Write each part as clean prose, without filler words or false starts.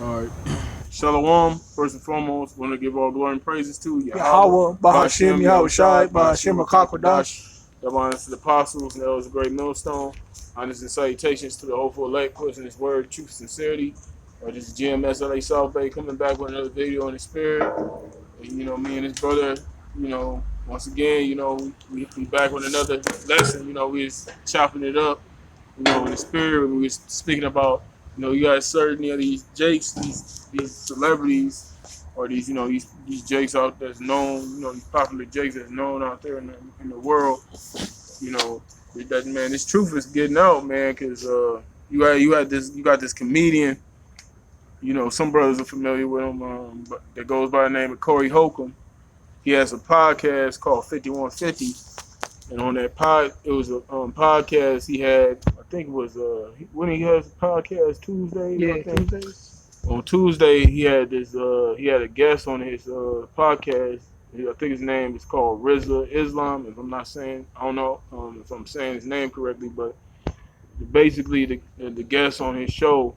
All right. Shalom. First and foremost, want to give all glory and praises to Yahweh, Yahweh, Bahashem, Yahweh Shai, Bahashim, Bahashem, Akakwadash. Double honors to the apostles, and those a great millstone. Honors and salutations to the hopeful elect, pushing his word, truth, sincerity. This is GMSLA South Bay coming back with another video in the spirit. And, me and his brother, once again, we back with another lesson. We was chopping it up, in the spirit. We was speaking about, you got certain of these jakes, these celebrities, or these jakes out that's known, these popular jakes that's known out there in the world. That man, this truth is getting out, man, because you got this comedian. Some brothers are familiar with him, but that goes by the name of Corey Holcomb. He has a podcast called 5150, and on that it was a podcast he had. I think it was when he has a podcast Tuesday. Yeah, I think. Tuesdays. On Tuesday he had this. He had a guest on his podcast. I think his name is called Rizza Islam. If I'm not saying, I don't know if I'm saying his name correctly, but basically the guest on his show,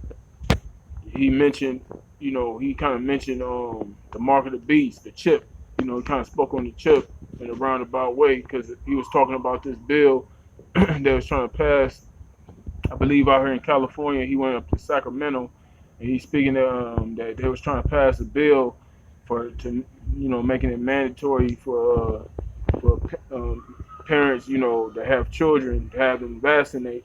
he mentioned, he kind of mentioned the mark of the beast, the chip. He kind of spoke on the chip in a roundabout way because he was talking about this bill that was trying to pass. I believe out here in California, he went up to Sacramento, and he's speaking that they was trying to pass a bill making it mandatory for parents, that have children to have them vaccinated.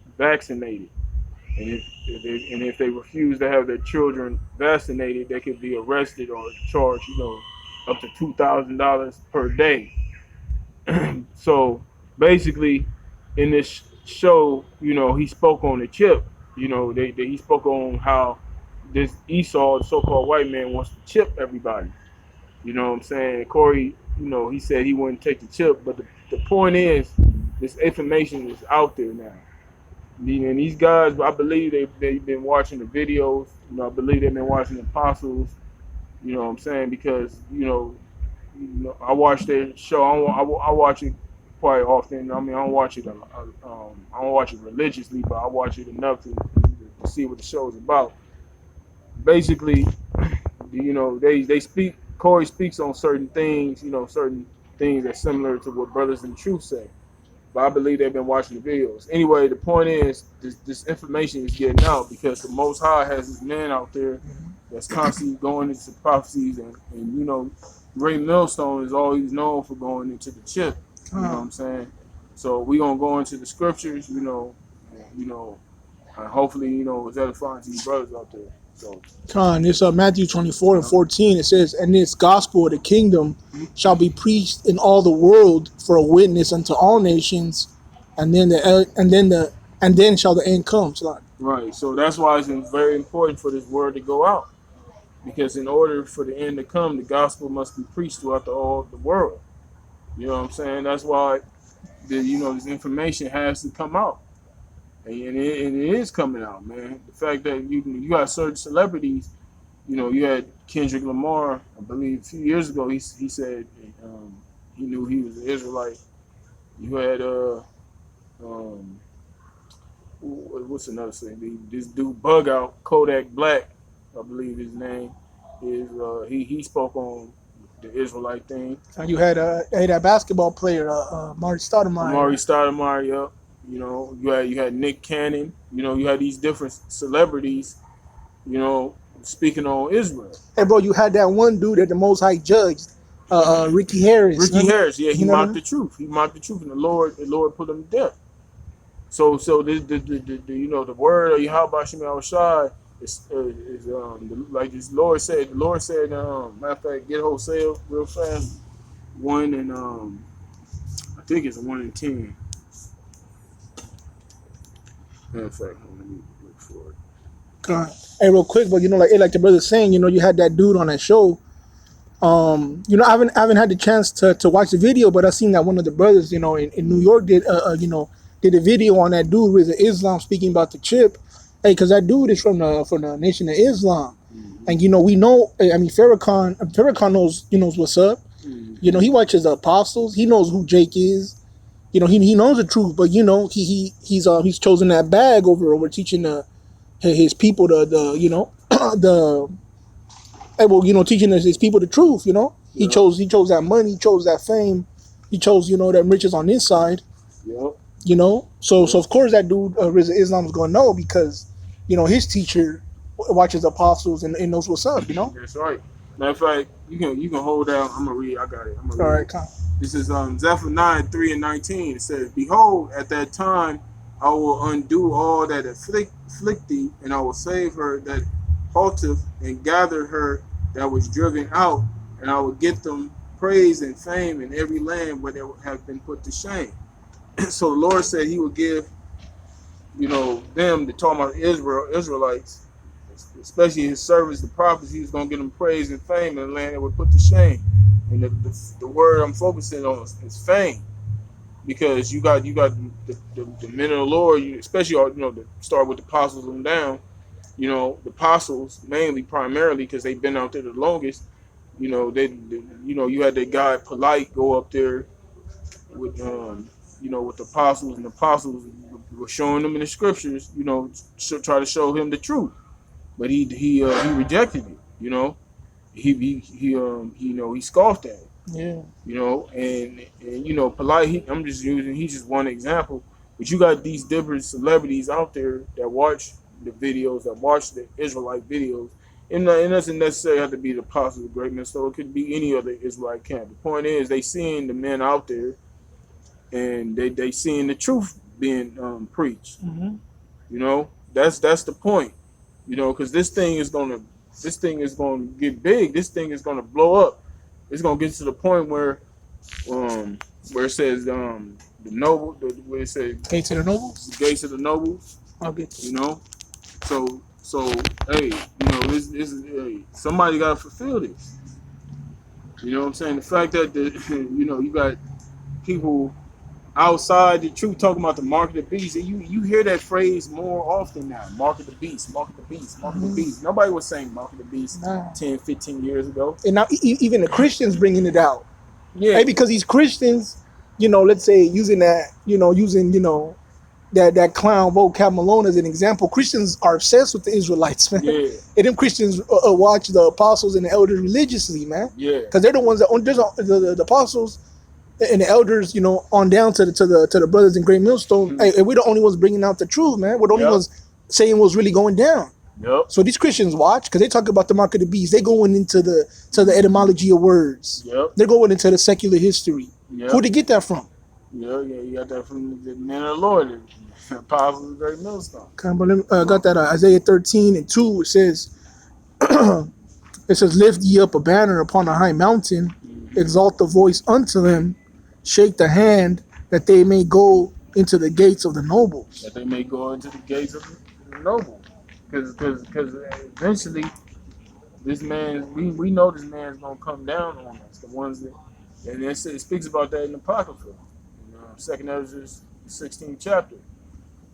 And if they refuse to have their children vaccinated, they could be arrested or charged, up to $2,000 per day. So basically, in this show, he spoke on the chip. He spoke on how this Esau, the so-called white man, wants to chip everybody. You know what I'm saying? Corey, he said he wouldn't take the chip, but the point is, this information is out there now. And these guys, I believe they've been watching the videos. I believe they've been watching the apostles. You know what I'm saying? Because I watch their show. I watch it quite often. I mean, I don't watch it. I don't watch it religiously, but I watch it enough to see what the show is about. Basically, they speak. Corey speaks on certain things. Certain things that's similar to what Brothers in Truth say. But I believe they've been watching the videos. Anyway, the point is, this information is getting out because the Most High has this man out there that's constantly going into prophecies, and Ray Millstone is always known for going into the chip. You know what I'm saying? So we're gonna go into the scriptures, and hopefully, it's edifying to you brothers out there. So, It's Matthew 24 and 14. It says, "And this gospel of the kingdom shall be preached in all the world for a witness unto all nations, and then shall the end come." right. So that's why it's very important for this word to go out, because in order for the end to come, the gospel must be preached throughout all the world. You know what I'm saying? That's why this information has to come out, and it is coming out, man. The fact that you got certain celebrities, you had Kendrick Lamar, I believe a few years ago, he said he knew he was an Israelite. You had what's another thing? This dude Bug Out, Kodak Black, I believe his name is. He spoke on the Israelite thing. And you had that basketball player, Mark Stoudemire. Amari Stoudemire, yep. You had Nick Cannon. You had these different celebrities, speaking on Israel. Hey, bro, you had that one dude that the Most High judged, Ricky Harris. Ricky Harris, yeah, he mocked the truth. He mocked the truth, and the Lord put him to death. So the word of Yahweh Shem Shai is like this. Lord said. The Lord said, matter of fact, get Hosea real fast. 1 and I think it's 1 and 10. Matter of fact, let me look for it. Hey, real quick, but like the brother's saying, you had that dude on that show. I haven't had the chance to watch the video, but I seen that one of the brothers, in New York did did a video on that dude with Islam speaking about the chip. Hey, because that dude is from the Nation of Islam, and we know. I mean, Farrakhan knows what's up. He watches the apostles. He knows who Jake is. He knows the truth, but he's chosen that bag over teaching his people the well, teaching his people the truth. He Yep. chose that money, he chose that fame, he chose that riches on this side. Yep. So of course that dude Rizal Islam is gonna know because his teacher watches the apostles and knows what's up. That's right. Matter of fact, you can hold down. I'm gonna read. I got it. I'm gonna All read. right, come. This is Zephaniah 3:19. It says, "Behold, at that time I will undo all that afflict thee, and I will save her that halteth, and gather her that was driven out, and I will get them praise and fame in every land where they have been put to shame." So the Lord said He would give, them, the talking about Israelites, especially His servants, the prophets. He was going to give them praise and fame in the land that would put to shame. And the word I'm focusing on is fame, because you got the men of the Lord, especially to start with the apostles and down. The apostles primarily because they've been out there the longest. You had that guy Polite go up there with with the apostles, and the apostles were showing them in the scriptures, try to show him the truth, but he rejected it. He scoffed at it. Yeah. And Polite. He's just one example, but you got these different celebrities out there that watch the videos, that watch the Israelite videos. And it doesn't necessarily have to be the apostles of great men, so it could be any other Israelite camp. The point is, they seeing the men out there, and they seeing the truth being preached. Mm-hmm. That's the point. Because this thing is gonna get big. This thing is gonna blow up. It's gonna get to the point where it says where it says Gates of the nobles. gates of the nobles. I'll get So hey, this is somebody gotta fulfill this. You know what I'm saying? The fact that you got people outside the truth talking about the mark of the beast, and you hear that phrase more often now. Mark of the beast, mark of the beast, mark of the beast. Nobody was saying mark of the beast 10, 15 years ago. And now even the Christians bringing it out. Yeah. Hey, because these Christians, let's say using that, that clown vocab Malone as an example. Christians are obsessed with the Israelites, man. Yeah. And them Christians watch the apostles and the elders religiously, man. Yeah. Because they're the ones that the apostles and the elders, on down to the brothers in Great Millstone. Mm-hmm. Hey, we're the only ones bringing out the truth, man. We're the only ones saying what's really going down. Yep. So these Christians watch because they talk about the mark of the beast. They're going into the etymology of words. Yep. They're going into the secular history. Yep. Who'd they get that from? Yeah, you got that from the men of the Lord, the apostles of Great Millstone. Got that Isaiah 13:2. It says, "Lift ye up a banner upon a high mountain, exalt the voice unto them, shake the hand, that they may go into the gates of the nobles." That they may go into the gates of the noble. Because eventually, this man, we know this man's going to come down on us. The ones that, and it speaks about that in the Apocrypha. 2nd Ezra 16th chapter.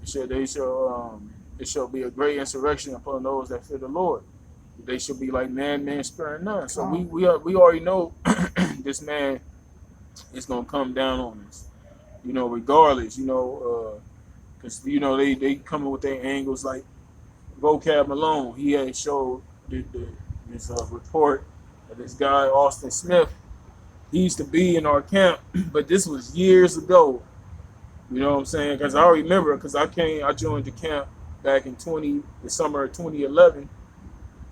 It shall be a great insurrection upon those that fear the Lord. They shall be like man sparing none. So we already know this man is gonna come down on us. Regardless. Because they coming with their angles like Vocab Malone. He had showed this report of this guy Austin Smith. He used to be in our camp, but this was years ago. You know what I'm saying? Because I remember, because I joined the camp back in the summer of 2011,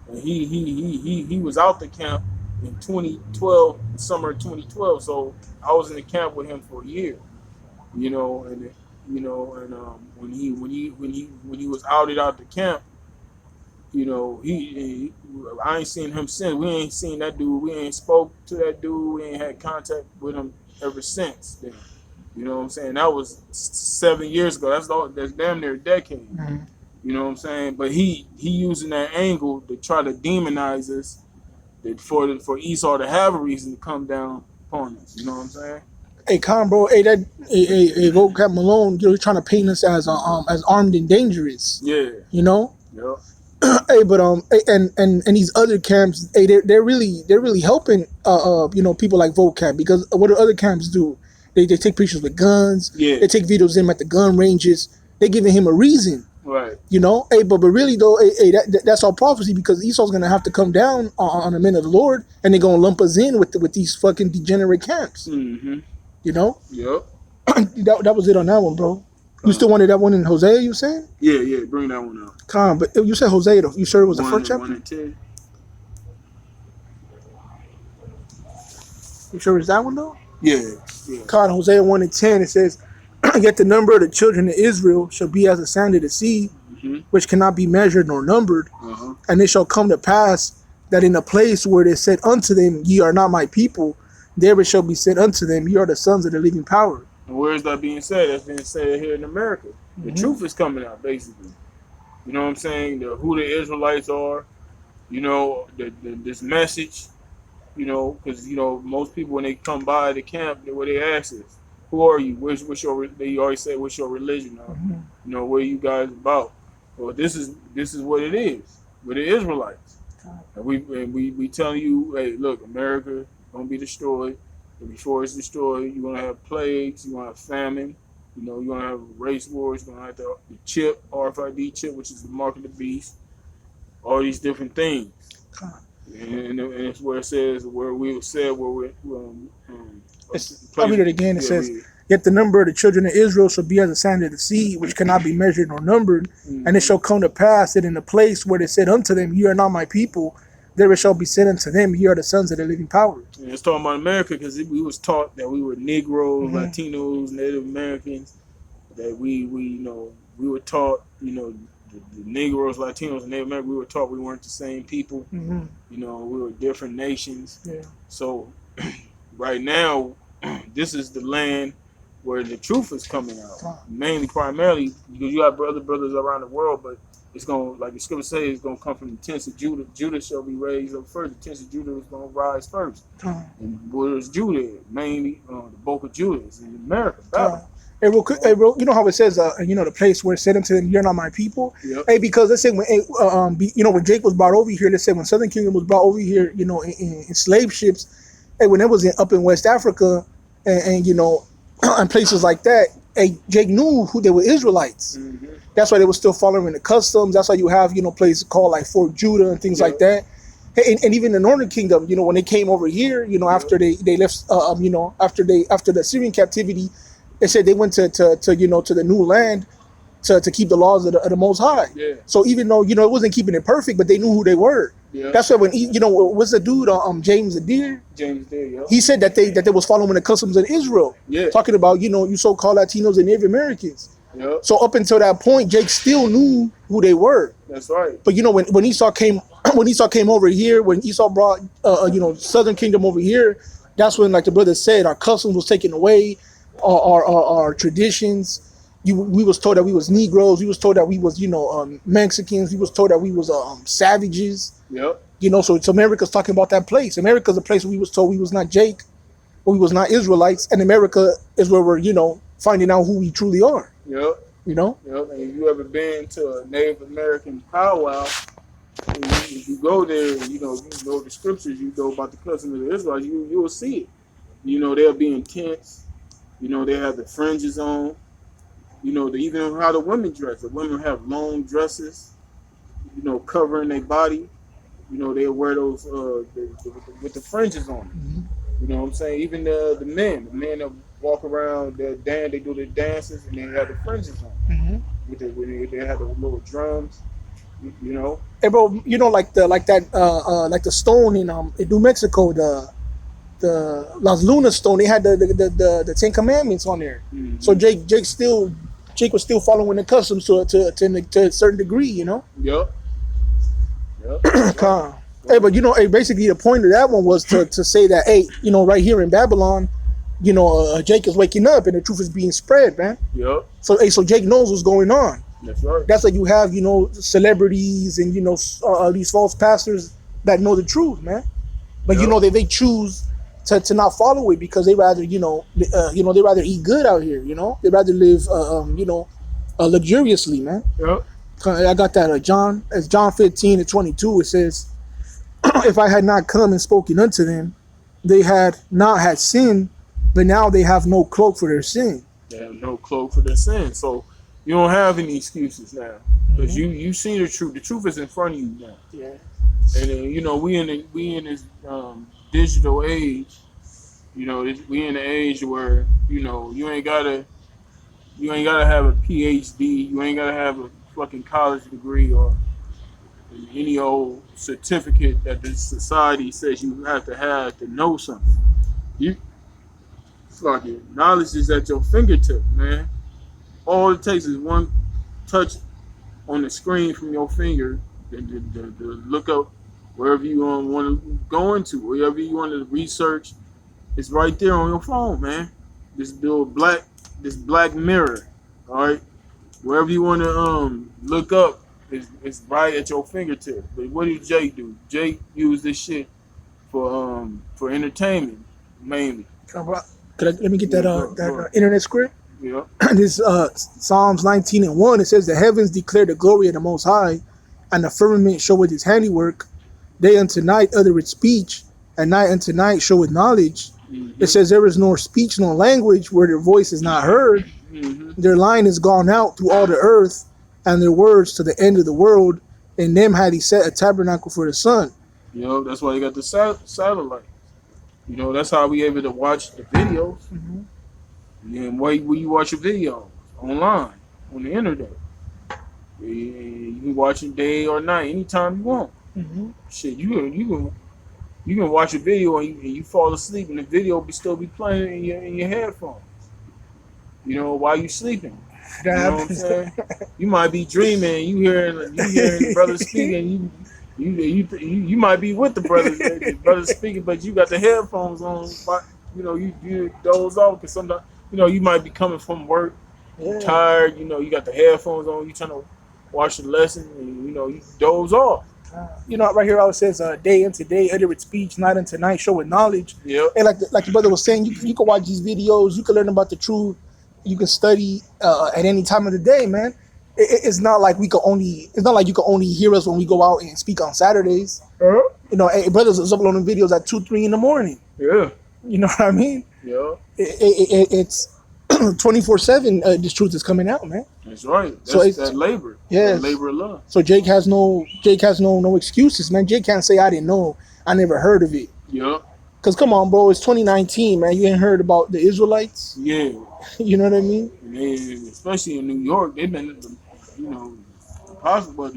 and he was out the camp in 2012, the summer of 2012. So I was in the camp with him for a year. When he was outed out the camp, I ain't seen him since. We ain't seen that dude. We ain't spoke to that dude. We ain't had contact with him ever since then. You know what I'm saying? That was 7 years ago. That's damn near a decade. Mm-hmm. You know what I'm saying? But he using that angle to try to demonize us, for Esau to have a reason to come down upon us. You know what I'm saying? Hey, bro. Hey, Vocab Malone, you're trying to paint us as armed and dangerous. Yeah. Yeah. Hey, but and these other camps, hey, they're really helping people like Vocab, because what do other camps do? They take pictures with guns. Yeah. They take videos of him at the gun ranges. They giving him a reason. Right. You know, hey, but really though, hey, that's all prophecy because Esau's gonna have to come down on the men of the Lord, and they're gonna lump us in with these fucking degenerate camps. Mm-hmm. You know, Yep. that was it on that one, bro. You still wanted that one in Hosea? You saying? Yeah. Bring that one up. Con, but you said Hosea though. You sure it was the One, first chapter? 1 and 10. You sure it's that one though? Yeah. Con, Hosea 1:10, it says, "Yet the number of the children of Israel shall be as the sand of the sea, Mm-hmm. which cannot be measured nor numbered. Uh-huh. And it shall come to pass that in a place where it is said unto them, Ye are not my people, there it shall be said unto them, Ye are the sons of the living power." And where is that being said? That's being said here in America. The truth is coming out, basically. You know what I'm saying? Who the Israelites are. You know, this message. You know, because, you know, most people, when they come by the camp, what they ask is, who are you? What's your, they always say, what's your religion? You know, what are you guys about? Well, this is what it is. We're the Israelites. And we telling you, hey, look, America gonna be destroyed. And before it's destroyed, you're gonna have plagues, you're gonna have famine, you know, you're gonna have race wars, you're gonna have the chip, RFID chip, which is the mark of the beast, all these different things. And it's where it says, where we said, where we I'll read it again. It says, "Yet the number of the children of Israel shall be as the sand of the sea, which cannot be measured nor numbered. And it shall come to pass that in the place where they said unto them, Ye are not my people, there it shall be said unto them, Ye are the sons of the living power." And it's talking about America because we was taught that we were Negroes, Latinos, Native Americans, that we you know, we were taught, you know, the Negroes, Latinos, and Native Americans, we were taught we weren't the same people. You know, we were different nations. Yeah. So right now, this is the land where the truth is coming out. Mainly, primarily, because you have other brothers around the world, but it's going to, like the scripture says, it's going to come from the tents of Judah. Judah shall be raised up first. The tents of Judah is going to rise first. And where is Judah? Mainly, the bulk of Judah is in America, Babylon. Hey, bro, you know how it says, you know, the place where it said unto them, You're not my people? Yep. Hey, because let's say when, you know, when Jake was brought over here, let's say when Southern Kingdom was brought over here, you know, in slave ships, hey, when it was up in West Africa and you know, and places like that, hey, Jake knew who they were Israelites. That's why they were still following the customs. That's why you have, you know, places called like Fort Judah and things like that. Hey, and even the Northern Kingdom, you know, when they came over here, you know, after they left, you know, after the Syrian captivity, they said they went to you know, to the new land to keep the laws of the Most High. Yeah. So even though, you know, it wasn't keeping it perfect, but they knew who they were. Yeah. That's why when you know, what's the dude James Adair? James Adair, yeah. He said that they was following the customs of Israel. Yeah. Talking about, you know, you so-called Latinos and Native Americans. Yep. So up until that point, Jake still knew who they were. That's right. But you know, when Esau came over here, when Esau brought you know, Southern Kingdom over here, that's when, like the brother said, our customs was taken away, our traditions. We was told that we was Negroes. We was told that we was, you know, Mexicans. We was told that we was savages. Yep. You know, so America's talking about that place. America's a place where we was told we was not Jake, or we was not Israelites, and America is where we're, you know, finding out who we truly are. Yep. You know? Yep. And if you ever been to a Native American powwow, if you go there, you know the scriptures, you know about the customs of the Israelites, you will see it. You know, they'll be in tents. You know, they have the fringes on. You know, even how the women dress. The women have long dresses, you know, covering their body. You know, they'll wear those with the fringes on them. You know what I'm saying? Even the men that walk around, they do their dances, and they have the fringes on. They have the little drums. You know. Hey, bro, you know, like the stone in New Mexico, the Las Lunas stone, they had the Ten Commandments on there. So Jake was still following the customs to a certain degree, you know. Yep. Hey, but you know, hey, basically the point of that one was to say that, hey, you know, right here in Babylon, you know, Jake is waking up and the truth is being spread, man. Yep. So Jake knows what's going on. That's right. That's why you have, you know, celebrities and, you know, these false pastors that know the truth, man. But you know, they choose to not follow it because they rather, they rather eat good out here, you know. They rather live, luxuriously, man. Yep. I got that John 15:22. It says, "If I had not come and spoken unto them, they had not had sin, but now they have no cloak for their sin." They have no cloak for their sin. So, You don't have any excuses now because you see the truth. The truth is in front of you now. Yeah. And you know we in this digital age. You know we in the age where you know you ain't gotta have a PhD. You ain't gotta have a fucking college degree or any old certificate that the society says you have to know something. You fucking knowledge is at your fingertip, man. All it takes is one touch on the screen from your finger to look up wherever you want to go into, wherever you want to research. It's right there on your phone, man. This black mirror, all right. Wherever you want to look up, it's right at your fingertip. But what did Jake do? Jake used this shit for entertainment mainly. Let me get that Right. internet script. Yeah. This Psalms 19:1. It says, "The heavens declare the glory of the Most High, and the firmament showeth His handiwork. Day unto night uttereth speech, and night unto night showeth knowledge." Mm-hmm. It says, "There is nor speech nor language where their voice is not heard. Mm-hmm. Their line is gone out through all the earth, and their words to the end of the world. In them had He set a tabernacle for the sun." You know, that's why you got the satellite. You know, that's how we able to watch the videos. And where you watch your videos online on the internet. You can watch it day or night, anytime you want. Shit, you can watch a video and you fall asleep, and the video still be playing in your headphones. You know, while you sleeping. You know what I'm saying? You might be dreaming, you hearing the brother speaking, you might be with the brother speaking, but you got the headphones on. You know, you doze off because sometimes, you know, you might be coming from work, tired. You know, you got the headphones on, you trying to watch the lesson, and you know, you doze off. You know, right here, it says, "Day unto day uttereth speech, night unto night showeth knowledge." Yep. And like the brother was saying, you can watch these videos, you can learn about the truth, you can study at any time of the day, man. It's not like you can only hear us when we go out and speak on Saturdays. You know, brothers is uploading videos at 2-3 in the morning. Yeah. You know what I mean? Yeah. It's 24/7. This truth is coming out, man. That's right. That's So it's that labor. yes. That labor of love. So Jake has no excuses, man. Jake can't say I didn't know, I never heard of it. Yep. Cause come on, bro, it's 2019, man. You ain't heard about the Israelites? Yeah. You know what I mean? And especially in New York, they've been, you know, possible.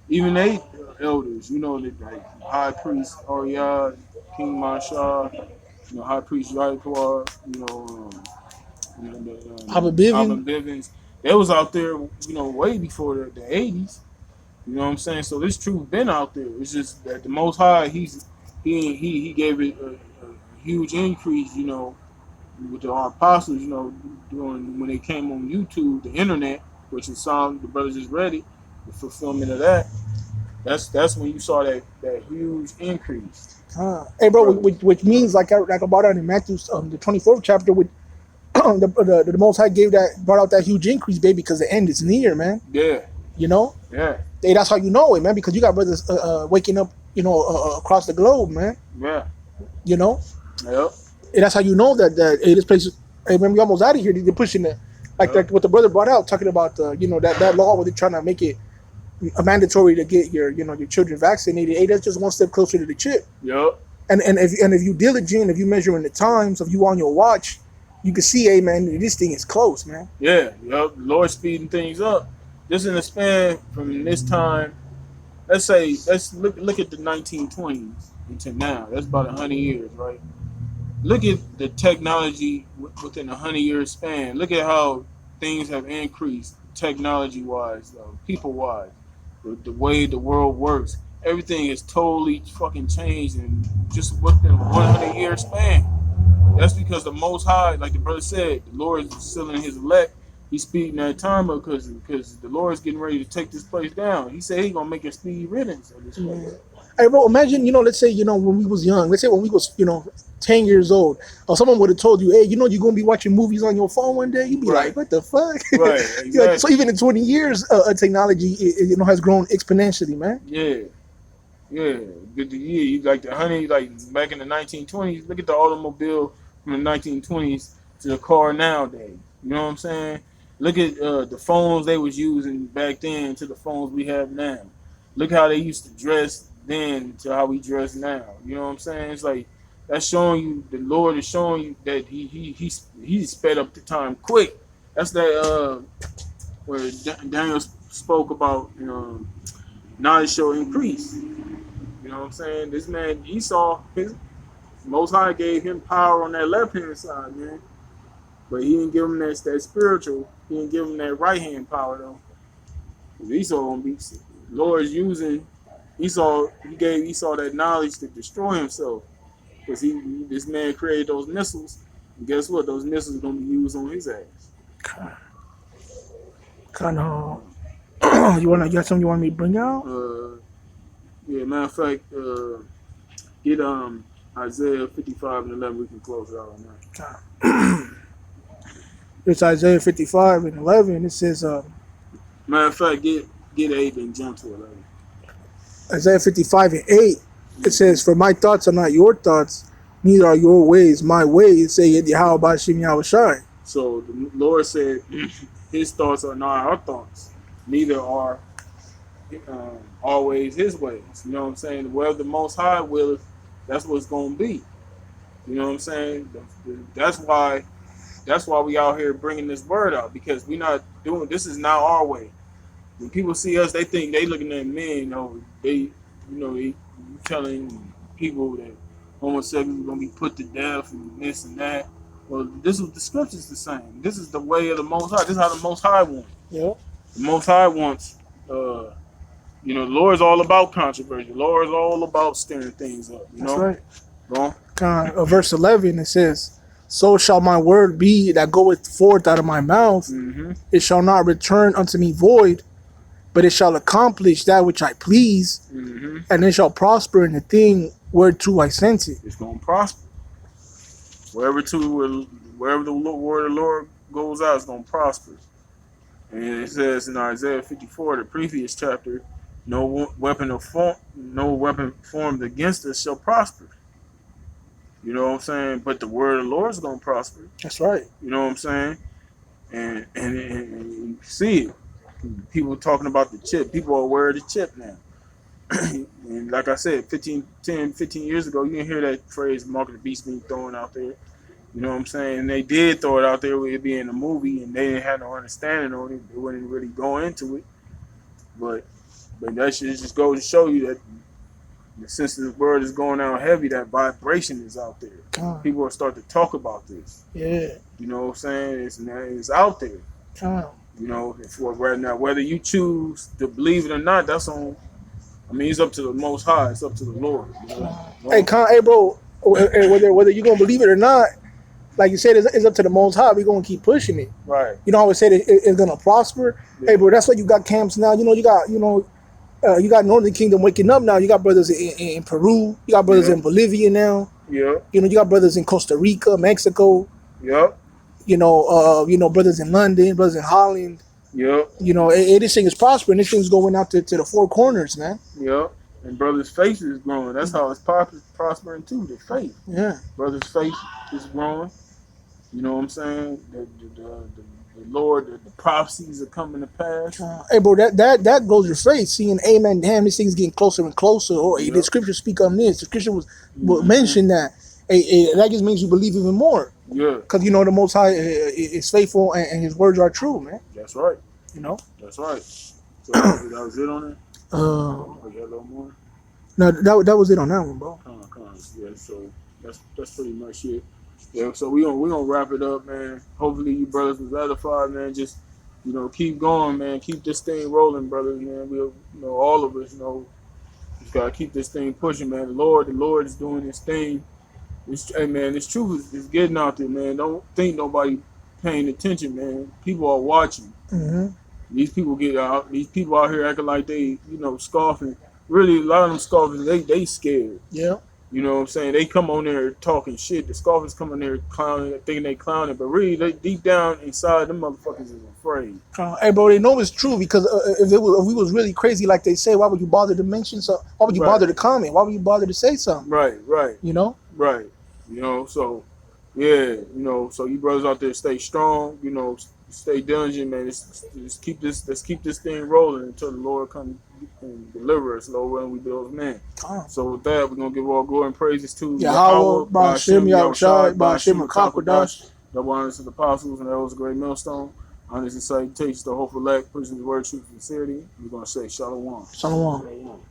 Even they elders, you know, like High Priest Ariad, King Mashah, you know, High Priest Yaakov, Abba Bivens. They was out there, you know, way before the 80s. You know what I'm saying? So this truth been out there. It's just that the Most High, he gave it a huge increase, you know, with our apostles, you know, doing when they came on YouTube, the internet, which is Psalm, the brothers just read it, the fulfillment of that. That's when you saw that huge increase. Hey, bro, which means like I brought out in Matthew, the 24th chapter, with the Most High brought out that huge increase, baby, because the end is near, man. Yeah. You know? Yeah. Hey, that's how you know it, man, because you got brothers waking up, you know, across the globe, man. Yeah. You know? Yep. And that's how you know that hey, this place, hey, when we almost out of here, they're pushing it. Like what the brother brought out, talking about, you know, that law where they're trying to make it mandatory to get your children vaccinated. Hey, that's just one step closer to the chip. Yep. And if you diligent, if you measuring the times, if you on your watch, you can see, hey, man, this thing is close, man. Yeah. Yep. Lord speeding things up. Just in the span from this time, let's look at the 1920s until now. That's about 100 years, right? Look at the technology within a 100-year span. Look at how things have increased technology-wise, people-wise, the way the world works. Everything is totally fucking changed in just within a 100-year span. That's because the Most High, like the brother said, the Lord is sealing His elect. He's speeding that time up because the Lord is getting ready to take this place down. He said He's gonna make a speedy riddance of this place. Hey, bro, imagine, you know, let's say, you know, when we was young, let's say when we was, you know, 10 years old, or someone would have told you, hey, you know, you're going to be watching movies on your phone one day. You'd be like, what the fuck? Right, exactly. So even in 20 years, technology, you know, has grown exponentially, man. Yeah. Yeah. You like the honey, like back in the 1920s, look at the automobile from the 1920s to the car nowadays. You know what I'm saying? Look at the phones they was using back then to the phones we have now. Look how they used to dress then to how we dress now. You know what I'm saying? It's like that's showing you the Lord is showing you that he sped up the time quick. That's that where Daniel spoke about knowledge shall increase. You know what I'm saying? This man Esau, his Most High gave him power on that left hand side, man. But he didn't give him that spiritual. He didn't give him that right hand power though. Esau gonna be Lord's using Esau. He gave Esau that knowledge to destroy himself because this man created those missiles. And guess what? Those missiles are gonna be used on his ass. Kind of. You got something you want me to bring out? Yeah. Matter of fact, get Isaiah 55 and 11. We can close it out on that. It's Isaiah 55 and 11. It says, matter of fact, get 8 and jump to 11. Isaiah 55 and 8. It says, "For my thoughts are not your thoughts, neither are your ways my ways, say Yahweh Bashim Yahushai." So the Lord said, His thoughts are not our thoughts, neither are always His ways. You know what I'm saying? Wherever the Most High willeth, that's what it's gonna be. You know what I'm saying? That's why we out here bringing this word out, because we're not doing this. Is not our way. When people see us, they think they looking at men. They telling people that homosexuals are gonna be put to death and this and that. Well, this is the scriptures the same. This is the way of the Most High. This is how the Most High wants. Yeah. The Most High wants. The Lord's all about controversy. The Lord's all about stirring things up. That's right. Well, verse 11, it says, "So shall my word be that goeth forth out of my mouth. mm-hmm. It shall not return unto me void, but it shall accomplish that which I please, Mm-hmm. and it shall prosper in the thing whereto I sent it." It's gonna prosper. Wherever the word of the Lord goes out, it's gonna prosper. And it says in Isaiah 54, the previous chapter, no weapon formed against us shall prosper. You know what I'm saying? But the word of the Lord is gonna prosper. That's right. You know what I'm saying? And you see it. People talking about the chip. People are aware of the chip now. And like I said, 15 years ago, you didn't hear that phrase "mark of the beast" being thrown out there. You know what I'm saying? And they did throw it out there with it being a movie, and they didn't have no understanding on it. They wouldn't really go into it. But that should just go to show you that since the word is going out heavy, that vibration is out there. People will start to talk about this. Yeah. You know what I'm saying? It's out there. You know, right now, whether you choose to believe it or not, that's on. I mean, it's up to the Most High. It's up to the Lord. You know? Hey, bro, whether you're gonna believe it or not, like you said, it's up to the Most High. We're gonna keep pushing it. Right. You know, I always say that it's gonna prosper. Yeah. Hey, bro, that's why you got camps now. You got Northern Kingdom waking up now. You got brothers in Peru. You got brothers in Bolivia now. Yeah. You got brothers in Costa Rica, Mexico. Yep. Brothers in London, brothers in Holland. Yep. This thing is prospering. This thing's going out to the four corners, man. Yep. And brothers' faith is growing. That's how it's prospering too. The faith. Yeah. Brothers' faith is growing. You know what I'm saying? The Lord, the prophecies are coming to pass. Hey, bro, that goes your faith. Seeing, amen, damn, this thing's getting closer and closer. Or the scripture speak on this. The scripture will mention that. That just means you believe even more. Yeah. Because, the Most High is faithful and his words are true, man. That's right. That's right. So that was it on it? You got a little more? No, that was it on that one, bro. Yeah, so that's pretty much it. Yeah, so we gonna wrap it up, man. Hopefully you brothers was edified, man. Just keep going, man. Keep this thing rolling, brothers, man. We'll all of us just gotta keep this thing pushing, man. The Lord is doing this thing. Hey, man, this truth is getting out there, man. Don't think nobody paying attention, man. People are watching. Mm-hmm. These people out here acting like they, scoffing. Really, a lot of them scoffers, they scared. Yeah. You know what I'm saying? They come on there talking shit. The scoffers come on there clowning, thinking they clowning, but really, they deep down inside, them motherfuckers is afraid. Hey, bro, they know it's true, because if we was really crazy like they say, why would you bother to mention something? Why would you bother to comment? Why would you bother to say something? Right. Right. So, yeah, so you brothers out there stay strong, stay dungeon, man. Let's keep this thing rolling until the Lord comes and deliver us, Lord, when we build man. So with that, we're gonna give all glory and praises to Yahweh, Ba'ashem, Yahushai, Ba'ashem, Makakwadash. Makakwadash. Double honors to the apostles and elders of the great millstone. Honors and salutations to the hopeful elect, prisoners, word, truth, and sincerity. We're gonna say Shalom. Shalom. Shalom.